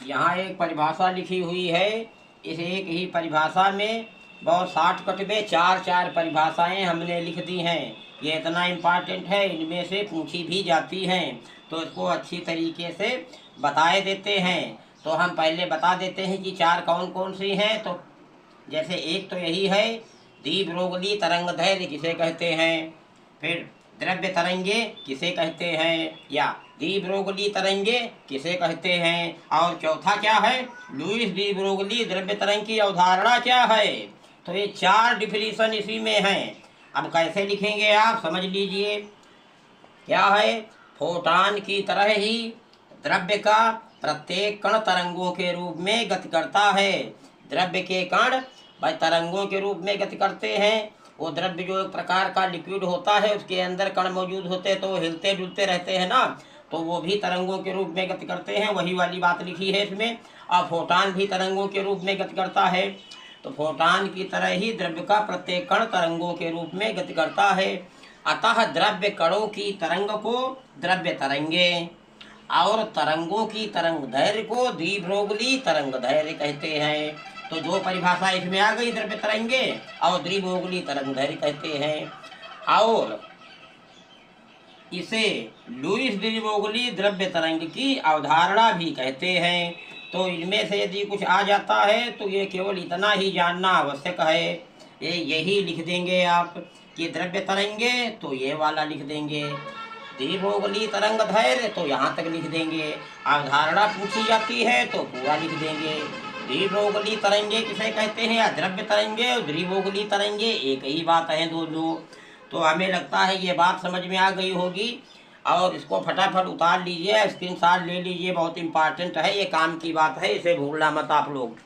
यहाँ एक परिभाषा लिखी हुई है। इस एक ही परिभाषा में बहुत शॉर्टकट में चार चार परिभाषाएं हमने लिख दी हैं। ये इतना इम्पॉर्टेंट है, इनमें से पूछी भी जाती हैं, तो इसको अच्छी तरीके से बताए देते हैं। तो हम पहले बता देते हैं कि चार कौन कौन सी हैं। तो जैसे एक तो यही है, दीप्रोगली तरंग धैर्य किसे कहते हैं, फिर द्रव्य तरंगे किसे कहते हैं, या दीप्रोगली तरंगे किसे कहते हैं, और चौथा क्या है, लुईस दीप्रोगली द्रव्य तरंग की अवधारणा क्या है। तो ये चार डिफिनीशन इसी में हैं। अब कैसे लिखेंगे आप समझ लीजिए। क्या है, फोटान की तरह ही द्रव्य का प्रत्येक कण तरंगों के रूप में गति करता है। द्रव्य के कण भाई तरंगों के रूप में गति करते हैं। वो द्रव्य जो एक प्रकार का लिक्विड होता है, उसके अंदर कण मौजूद होते हैं, तो हिलते डुलते रहते हैं ना, तो वो भी तरंगों के रूप में गति करते हैं। वही वाली बात लिखी है इसमें। और फोटान भी तरंगों के रूप में गति करता है। तो फोटान की तरह ही द्रव्य का प्रत्येक कण तरंगों के रूप में गति करता है। अतः द्रव्य कणों की तरंग को द्रव्य तरंगे और तरंगों की तरंग धैर्य को द्विभ्रोगली तरंग धैर्य कहते हैं। तो दो परिभाषा इसमें आ गई, द्रव्य तरंगे और द्विभ्रोगली तरंग धैर्य कहते हैं। और इसे लुईस द्विभ्रोगली द्रव्य तरंग की अवधारणा भी कहते हैं। तो इनमें से यदि कुछ आ जाता है तो ये केवल इतना ही जानना आवश्यक है। यही लिख देंगे आप कि द्रव्य तरंगे, तो ये वाला लिख देंगे। द्विभ्रोगली तरंग धैर्य, तो यहाँ तक लिख देंगे। अवधारणा पूछी जाती है तो पूरा लिख देंगे। द्विभ्रोगली तरंगे किसे कहते हैं, या द्रव्य तरंगे और द्विभ्रोगली तरंगे एक ही बात है दोनों। तो हमें लगता है ये बात समझ में आ गई होगी। और इसको फटाफट उतार लीजिए, स्क्रीनशॉट ले लीजिए, बहुत इंपॉर्टेंट है, ये काम की बात है, इसे भूलना मत आप लोग।